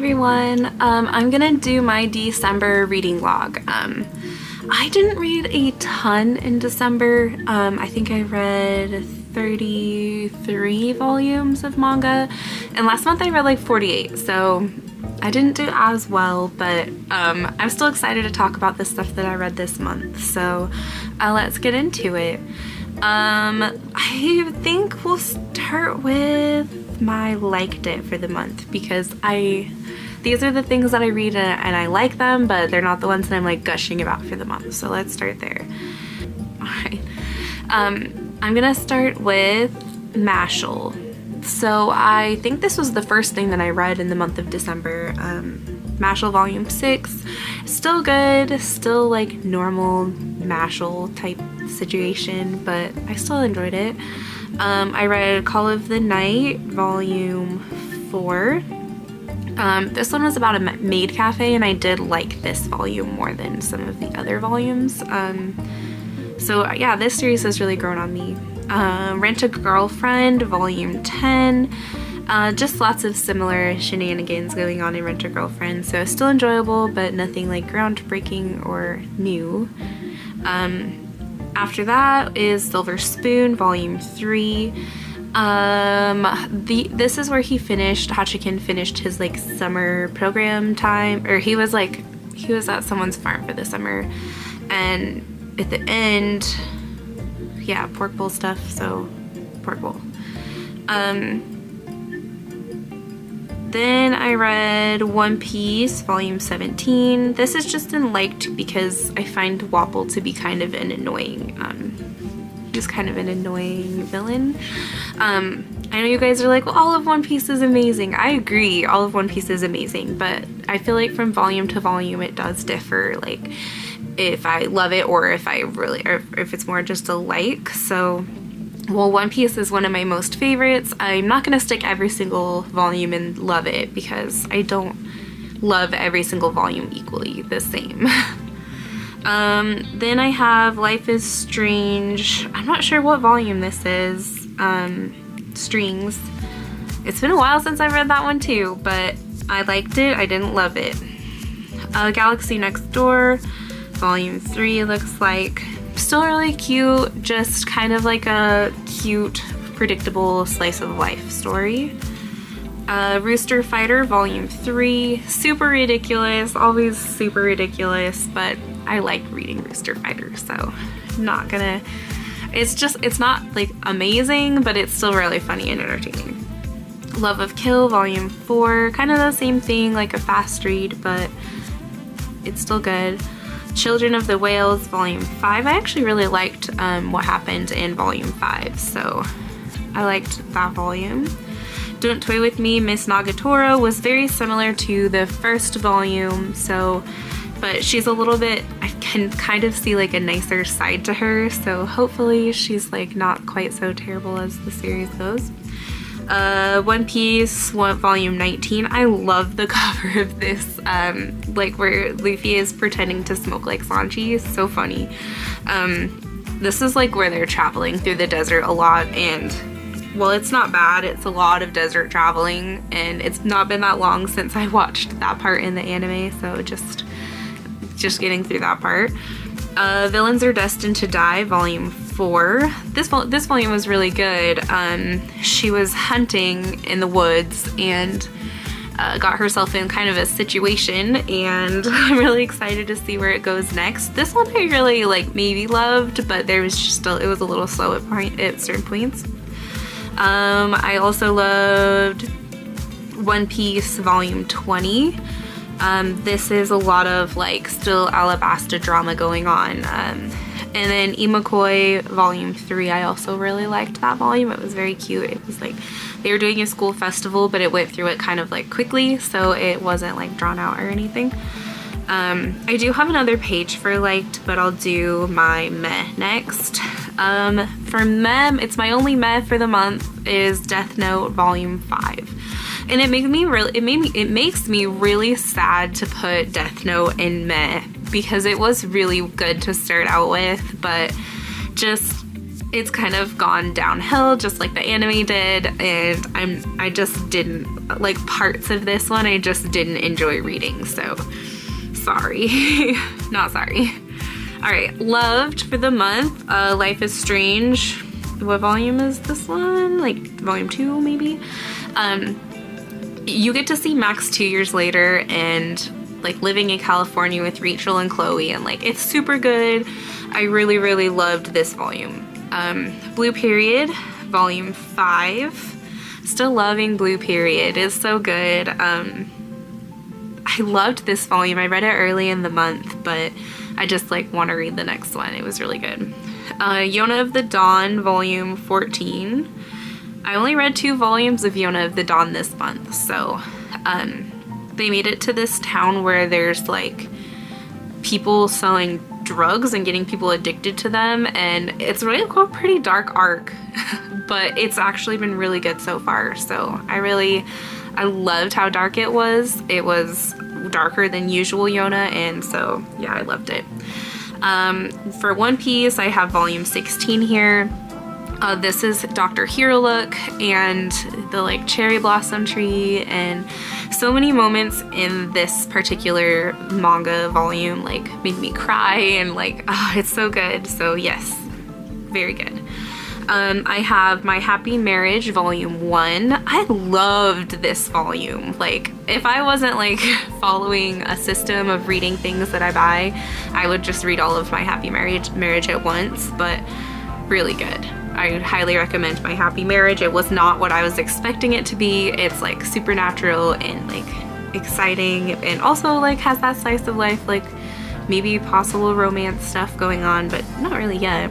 everyone. I'm gonna do my December reading log. I didn't read a ton in December. I think I read 33 volumes of manga, and last month I read like 48, so I didn't do as well, but I'm still excited to talk about the stuff that I read this month, so let's get into it. I think we'll start with my liked it for the month, because these are the things that I read and I like them, but they're not the ones that I'm like gushing about for the month, so let's start there. Alright, I'm gonna start with Mashal. So I think this was the first thing that I read in the month of December. Mashal Volume 6, still good, still like normal Mashal type situation, but I still enjoyed it. I read Call of the Night Volume 4. This one was about a maid cafe, and I did like this volume more than some of the other volumes. So yeah, this series has really grown on me. Rent a Girlfriend Volume 10. Just lots of similar shenanigans going on in Rent a Girlfriend, so still enjoyable, but nothing like groundbreaking or new. After that is Silver Spoon Volume 3. This is where Hachikin finished his like summer program time, or he was at someone's farm for the summer, and at the end, yeah, pork bowl stuff, so pork bowl. Then I read One Piece Volume 17. This is just liked because I find Wapol to be kind of an annoying, he's kind of an annoying villain. I know you guys are like, well, all of One Piece is amazing. I agree, all of One Piece is amazing, but I feel like from volume to volume it does differ, like if I love it or if it's more just a like. So, well, One Piece is one of my most favorites. I'm not gonna stick every single volume and love it, because I don't love every single volume equally the same. Then I have Life is Strange. I'm not sure what volume this is. Strings. It's been a while since I read that one too, but I liked it. I didn't love it. Galaxy Next Door Volume 3 looks like. Still really cute, just kind of like a cute, predictable slice of life story. Rooster Fighter Volume 3, super ridiculous, always super ridiculous, but I like reading Rooster Fighter, so I'm not gonna, it's not like amazing, but it's still really funny and entertaining. Love of Kill Volume 4, kind of the same thing, like a fast read, but it's still good. Children of the Whales Volume 5. I actually really liked what happened in Volume 5, so I liked that volume. Don't Toy With Me, Miss Nagatoro was very similar to the first volume, but she's a little bit, I can kind of see like a nicer side to her, so hopefully she's like not quite so terrible as the series goes. One Piece Volume 19. I love the cover of this, like where Luffy is pretending to smoke like Sanji. So funny. This is like where they're traveling through the desert a lot, and well, it's not bad. It's a lot of desert traveling, and it's not been that long since I watched that part in the anime, so just getting through that part. Villains Are Destined to Die Volume 4. This volume was really good. She was hunting in the woods and got herself in kind of a situation, and I'm really excited to see where it goes next. This one I really like maybe loved, but there was just it was a little slow at certain points. I also loved One Piece Volume 20. This is a lot of like still Alabasta drama going on. And then Imakoi Volume 3, I also really liked that volume. It was very cute. It was like they were doing a school festival, but it went through it kind of like quickly, so it wasn't like drawn out or anything. I do have another page for liked, but I'll do my meh next. For meh, it's my only meh for the month, is Death Note Volume 5. And it makes me really sad to put Death Note in meh, because it was really good to start out with, but just it's kind of gone downhill just like the anime did, and I just didn't like parts of this one I just didn't enjoy reading, so sorry. Not sorry. All right, loved for the month, Life is Strange. What volume is this one? Like volume 2 maybe? You get to see Max 2 years later and like living in California with Rachel and Chloe, and like it's super good. I really, really loved this volume. Blue Period, volume 5. Still loving Blue Period. It's so good. I loved this volume. I read it early in the month, but I just like want to read the next one. It was really good. Yona of the Dawn, volume 14. I only read 2 volumes of Yona of the Dawn this month, so they made it to this town where there's like people selling drugs and getting people addicted to them, and it's really a pretty dark arc, but it's actually been really good so far. So I loved how dark it was. It was darker than usual Yona, and so yeah, I loved it. For One Piece, I have volume 16 here. This is Dr. Herolook and the like cherry blossom tree, and so many moments in this particular manga volume like made me cry, and like, oh, it's so good. So yes, very good. I have My Happy Marriage volume 1. I loved this volume. Like if I wasn't like following a system of reading things that I buy, I would just read all of My Happy Marriage at once, but really good. I would highly recommend My Happy Marriage. It was not what I was expecting it to be. It's like supernatural and like exciting, and also like has that slice of life, like maybe possible romance stuff going on, but not really yet.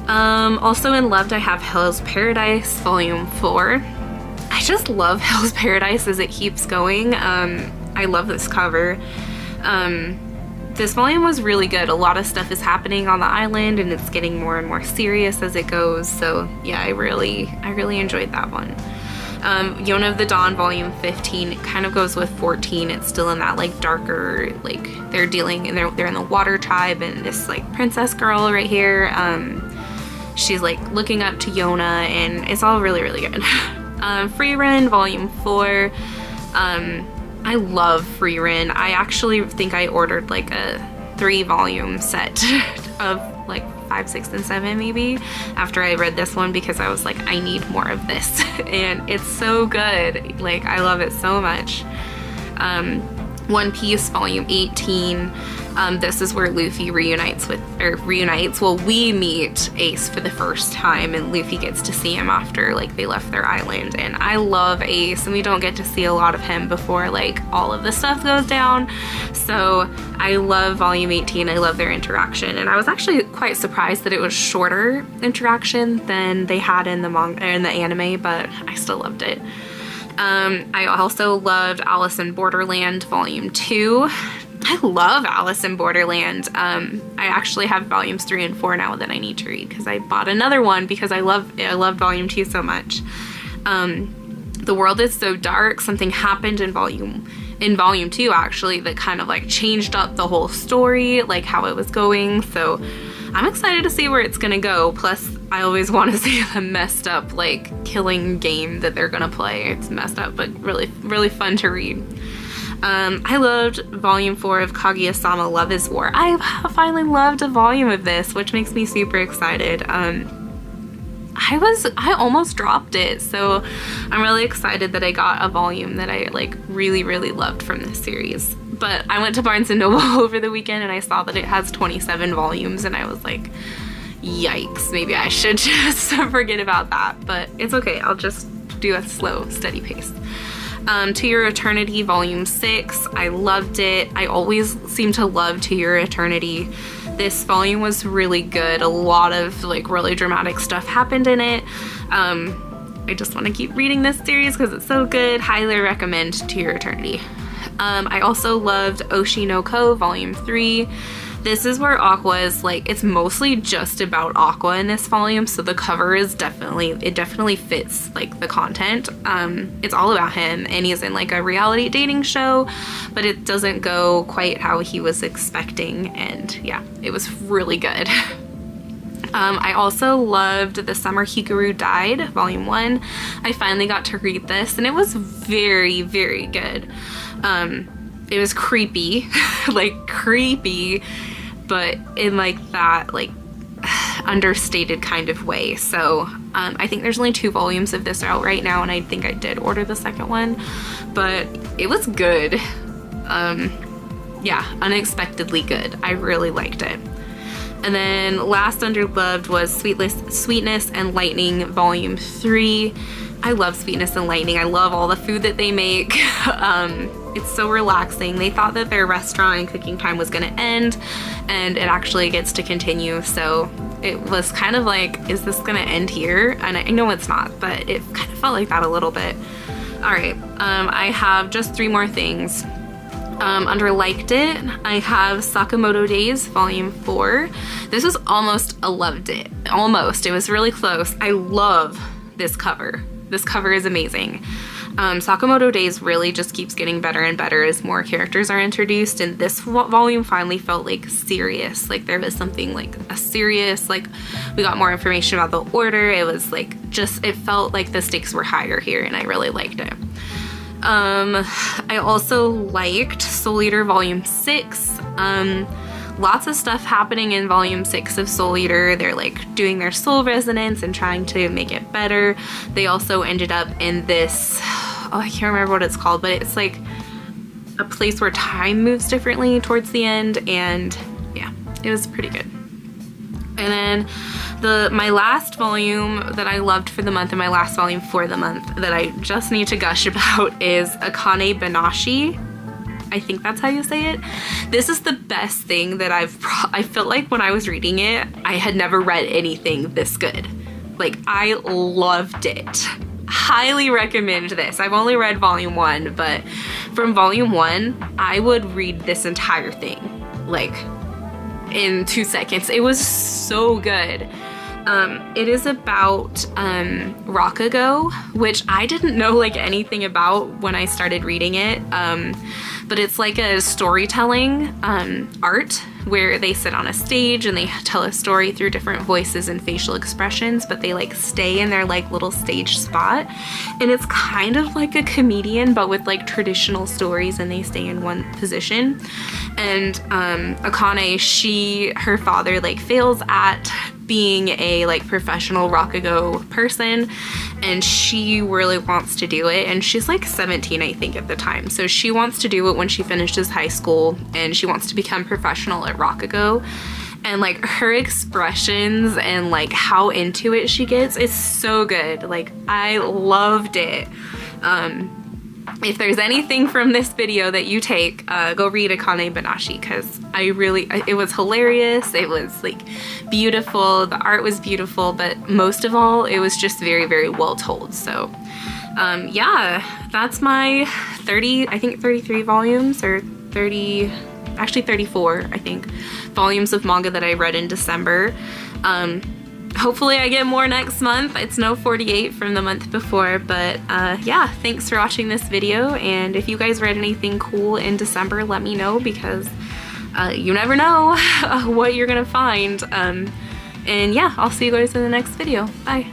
Also in Loved, I have Hell's Paradise volume 4. I just love Hell's Paradise as it keeps going. I love this cover. This volume was really good. A lot of stuff is happening on the island, and it's getting more and more serious as it goes. So yeah, I really enjoyed that one. Yona of the Dawn volume 15, it kind of goes with 14. It's still in that like darker, like they're in the water tribe, and this like princess girl right here, she's like looking up to Yona, and it's all really, really good. Free Run volume 4. I love Free Run. I actually think I ordered like a 3-volume set of like 5, 6, and 7 maybe after I read this one, because I was like, I need more of this. And it's so good. Like I love it so much. One Piece volume 18. This is where Luffy reunites. Well, we meet Ace for the first time, and Luffy gets to see him after like they left their island. And I love Ace, and we don't get to see a lot of him before like all of the stuff goes down. So I love volume 18. I love their interaction, and I was actually quite surprised that it was shorter interaction than they had in the manga or in the anime, but I still loved it. I also loved Alice in Borderland volume 2. I love Alice in Borderland. I actually have volumes 3 and 4 now that I need to read, because I bought another one because I loved volume 2 so much. The world is so dark. Something happened in volume 2 actually that kind of like changed up the whole story, like how it was going. So I'm excited to see where it's gonna go. Plus I always want to see the messed up like killing game that they're gonna play. It's messed up, but really, really fun to read. I loved volume 4 of Kaguya-sama Love is War. I finally loved a volume of this, which makes me super excited. I almost dropped it, so I'm really excited that I got a volume that I like really, really loved from this series. But I went to Barnes & Noble over the weekend, and I saw that it has 27 volumes, and I was like, yikes, maybe I should just forget about that. But it's okay, I'll just do a slow, steady pace. To Your Eternity volume 6, I loved it. I always seem to love To Your Eternity. This volume was really good. A lot of like really dramatic stuff happened in it. I just want to keep reading this series because it's so good. Highly recommend To Your Eternity. I also loved Oshinoko volume 3. This is where Aqua is like, it's mostly just about Aqua in this volume, so the cover is definitely fits like the content. It's all about him, and he's in like a reality dating show, but it doesn't go quite how he was expecting, and yeah, it was really good. I also loved The Summer Hikaru Died, Volume 1. I finally got to read this and it was very, very good. It was creepy, like creepy, but in like that like understated kind of way. So I think there's only 2 volumes of this out right now, and I think I did order the second one, but it was good. Yeah, unexpectedly good. I really liked it. And then last under loved was Sweetness and Lightning Volume 3. I love Sweetness and Lightning. I love all the food that they make. It's so relaxing. They thought that their restaurant and cooking time was gonna end, and it actually gets to continue. So it was kind of like, is this gonna end here? And I know it's not, but it kind of felt like that a little bit. All right, I have just 3 more things. Under liked it, I have Sakamoto Days Volume 4. This was almost a loved it. Almost. It was really close. I love this cover. This cover is amazing. Sakamoto Days really just keeps getting better and better as more characters are introduced, and this volume finally felt like serious. Like there was something like a serious, like we got more information about the order. It was like just, it felt like the stakes were higher here, and I really liked it. I also liked Soul Eater Volume 6. Lots of stuff happening in Volume 6 of Soul Eater. They're like doing their soul resonance and trying to make it better. They also ended up in this, oh, I can't remember what it's called, but it's like a place where time moves differently towards the end, and yeah, it was pretty good. And then my last volume that I loved for the month, and my last volume for the month that I just need to gush about, is Akane Banashi. I think that's how you say it. This is the best thing that I felt like when I was reading it, I had never read anything this good. Like, I loved it. Highly recommend this. I've only read Volume 1, but from Volume 1, I would read this entire thing, like, in 2 seconds. It was so good. It is about Rakugo, which I didn't know like anything about when I started reading it, but it's like a storytelling art where they sit on a stage and they tell a story through different voices and facial expressions, but they like stay in their like little stage spot, and it's kind of like a comedian but with like traditional stories, and they stay in one position. And Akane, her father like fails at being a like professional Rakugo person, and she really wants to do it, and she's like 17 I think at the time, so she wants to do it when she finishes high school, and she wants to become professional at Rakugo. And like her expressions and like how into it she gets is so good. Like, I loved it. If there's anything from this video that you take, go read Akane Banashi, because it was hilarious, it was like beautiful, the art was beautiful, but most of all, it was just very, very well told. So yeah, that's my 33 volumes, or 34, I think, volumes of manga that I read in December. Hopefully I get more next month. It's no 48 from the month before, but yeah, thanks for watching this video, and if you guys read anything cool in December, let me know, because you never know what you're gonna find. And yeah, I'll see you guys in the next video. Bye.